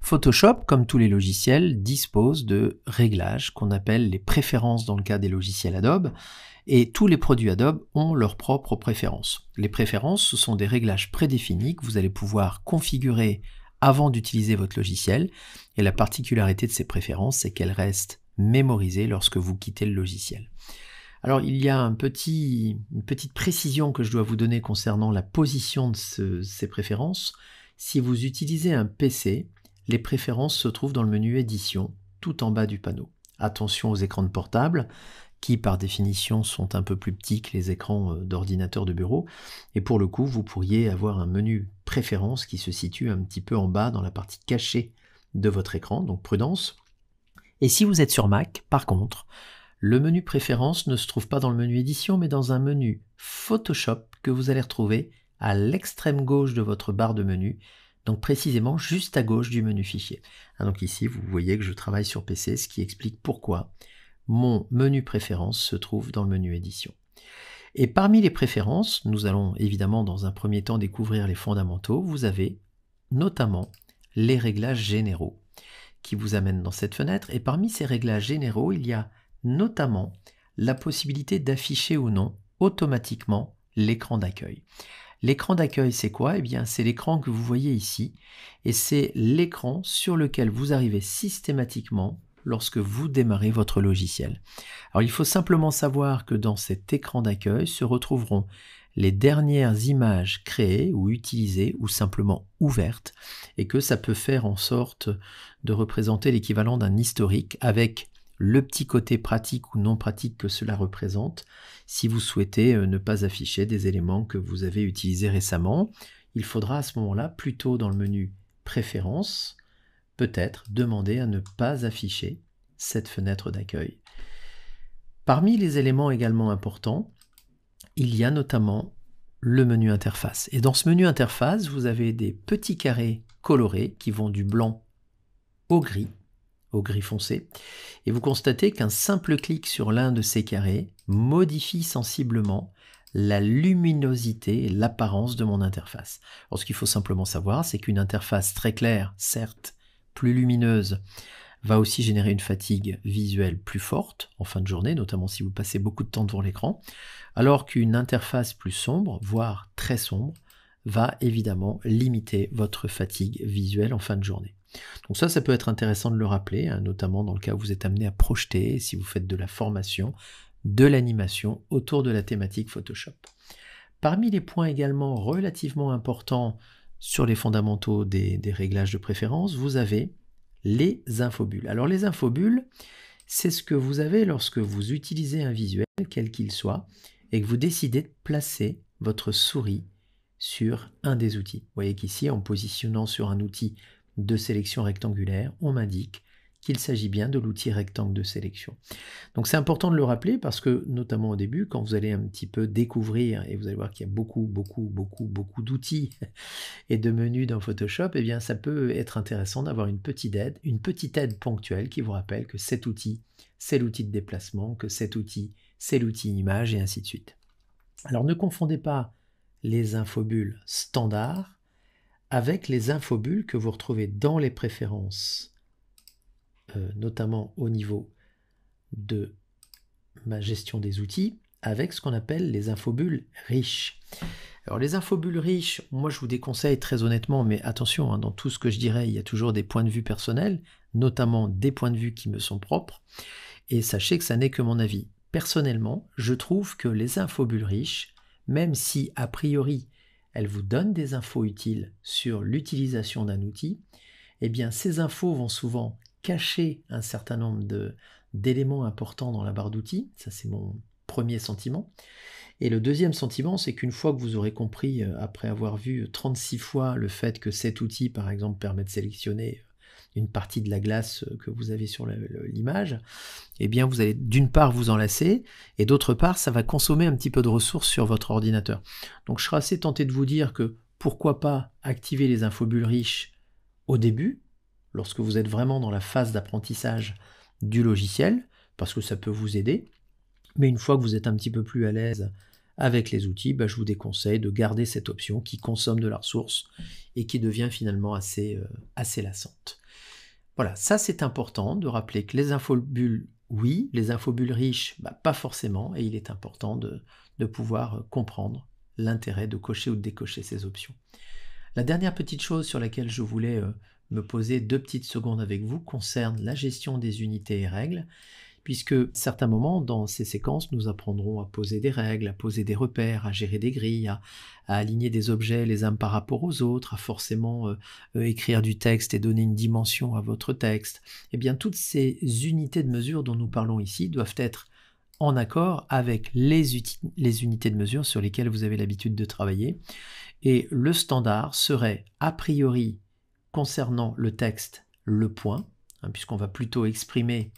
Photoshop, comme tous les logiciels, dispose de réglages qu'on appelle les préférences dans le cas des logiciels Adobe, et tous les produits Adobe ont leurs propres préférences. Les préférences, ce sont des réglages prédéfinis que vous allez pouvoir configurer avant d'utiliser votre logiciel, et la particularité de ces préférences, c'est qu'elles restent mémorisées lorsque vous quittez le logiciel. Alors il y a une petite précision que je dois vous donner concernant la position de ces préférences. Si vous utilisez un PC, les préférences se trouvent dans le menu Édition, tout en bas du panneau. Attention aux écrans de portable, qui par définition sont un peu plus petits que les écrans d'ordinateur de bureau, et pour le coup, vous pourriez avoir un menu Préférences qui se situe un petit peu en bas dans la partie cachée de votre écran, donc prudence. Et si vous êtes sur Mac, par contre, le menu Préférences ne se trouve pas dans le menu Édition, mais dans un menu Photoshop que vous allez retrouver à l'extrême gauche de votre barre de menu, donc précisément juste à gauche du menu Fichier. Donc ici, vous voyez que je travaille sur PC, ce qui explique pourquoi mon menu Préférences se trouve dans le menu Édition. Et parmi les préférences, nous allons évidemment dans un premier temps découvrir les fondamentaux. Vous avez notamment les réglages généraux qui vous amènent dans cette fenêtre. Et parmi ces réglages généraux, il y a notamment la possibilité d'afficher ou non automatiquement l'écran d'accueil. L'écran d'accueil, c'est quoi? Eh bien, c'est l'écran que vous voyez ici, et c'est l'écran sur lequel vous arrivez systématiquement lorsque vous démarrez votre logiciel. Alors, il faut simplement savoir que dans cet écran d'accueil se retrouveront les dernières images créées ou utilisées ou simplement ouvertes, et que ça peut faire en sorte de représenter l'équivalent d'un historique avec le petit côté pratique ou non pratique que cela représente. Si vous souhaitez ne pas afficher des éléments que vous avez utilisés récemment, il faudra à ce moment-là, plutôt dans le menu Préférences, peut-être demander à ne pas afficher cette fenêtre d'accueil. Parmi les éléments également importants, il y a notamment le menu Interface. Et dans ce menu Interface, vous avez des petits carrés colorés qui vont du blanc au gris foncé, et vous constatez qu'un simple clic sur l'un de ces carrés modifie sensiblement la luminosité et l'apparence de mon interface. Alors, ce qu'il faut simplement savoir, c'est qu'une interface très claire, certes plus lumineuse, va aussi générer une fatigue visuelle plus forte en fin de journée, notamment si vous passez beaucoup de temps devant l'écran, alors qu'une interface plus sombre, voire très sombre, va évidemment limiter votre fatigue visuelle en fin de journée. Donc ça peut être intéressant de le rappeler, notamment dans le cas où vous êtes amené à projeter, si vous faites de la formation, de l'animation autour de la thématique Photoshop. Parmi les points également relativement importants sur les fondamentaux des réglages de préférence, vous avez les infobulles. Alors les infobulles, c'est ce que vous avez lorsque vous utilisez un visuel, quel qu'il soit, et que vous décidez de placer votre souris sur un des outils. Vous voyez qu'ici, en positionnant sur un outil de sélection rectangulaire, on m'indique qu'il s'agit bien de l'outil rectangle de sélection. Donc c'est important de le rappeler parce que, notamment au début, quand vous allez un petit peu découvrir, et vous allez voir qu'il y a beaucoup d'outils et de menus dans Photoshop, eh bien ça peut être intéressant d'avoir une petite aide ponctuelle qui vous rappelle que cet outil, c'est l'outil de déplacement, que cet outil, c'est l'outil image, et ainsi de suite. Alors ne confondez pas les infobulles standards avec les infobulles que vous retrouvez dans les préférences, notamment au niveau de ma gestion des outils, avec ce qu'on appelle les infobulles riches. Alors les infobulles riches, moi je vous déconseille très honnêtement, mais attention, dans tout ce que je dirais, il y a toujours des points de vue personnels, notamment des points de vue qui me sont propres, et sachez que ça n'est que mon avis. Personnellement, je trouve que les infobulles riches, même si a priori elles vous donnent des infos utiles sur l'utilisation d'un outil, eh bien ces infos vont souvent cacher un certain nombre d'éléments importants dans la barre d'outils. Ça, c'est mon premier sentiment. Et le deuxième sentiment, c'est qu'une fois que vous aurez compris, après avoir vu 36 fois le fait que cet outil, par exemple, permet de sélectionner une partie de la glace que vous avez sur l'image, eh bien vous allez d'une part vous en lasser, et d'autre part ça va consommer un petit peu de ressources sur votre ordinateur. Donc je serais assez tenté de vous dire que pourquoi pas activer les infobulles riches au début, lorsque vous êtes vraiment dans la phase d'apprentissage du logiciel, parce que ça peut vous aider, mais une fois que vous êtes un petit peu plus à l'aise avec les outils, je vous déconseille de garder cette option qui consomme de la ressource et qui devient finalement assez lassante. Voilà, ça c'est important de rappeler que les infobules, oui, les infobules riches, pas forcément, et il est important de pouvoir comprendre l'intérêt de cocher ou de décocher ces options. La dernière petite chose sur laquelle je voulais me poser 2 petites secondes avec vous concerne la gestion des unités et règles, puisque à certains moments dans ces séquences, nous apprendrons à poser des règles, à poser des repères, à gérer des grilles, à aligner des objets les uns par rapport aux autres, à forcément écrire du texte et donner une dimension à votre texte. Eh bien, toutes ces unités de mesure dont nous parlons ici doivent être en accord avec les unités de mesure sur lesquelles vous avez l'habitude de travailler. Et le standard serait, a priori, concernant le texte, le point, puisqu'on va plutôt exprimer,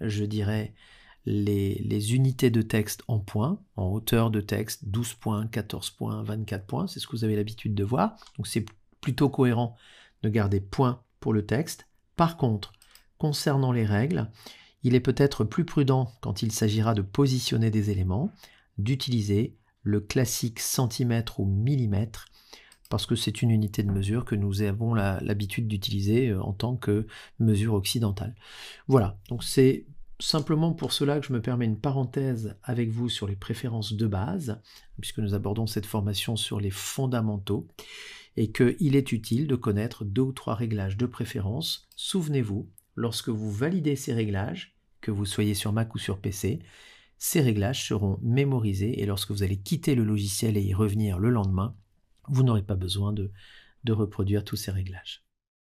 je dirais, les unités de texte en points, en hauteur de texte, 12 points, 14 points, 24 points, c'est ce que vous avez l'habitude de voir. Donc c'est plutôt cohérent de garder point pour le texte. Par contre, concernant les règles, il est peut-être plus prudent quand il s'agira de positionner des éléments, d'utiliser le classique centimètre ou millimètre, parce que c'est une unité de mesure que nous avons l'habitude d'utiliser en tant que mesure occidentale. Voilà, donc c'est simplement pour cela que je me permets une parenthèse avec vous sur les préférences de base, puisque nous abordons cette formation sur les fondamentaux, et qu'il est utile de connaître 2 ou 3 réglages de préférence. Souvenez-vous, lorsque vous validez ces réglages, que vous soyez sur Mac ou sur PC, ces réglages seront mémorisés et lorsque vous allez quitter le logiciel et y revenir le lendemain, vous n'aurez pas besoin de reproduire tous ces réglages.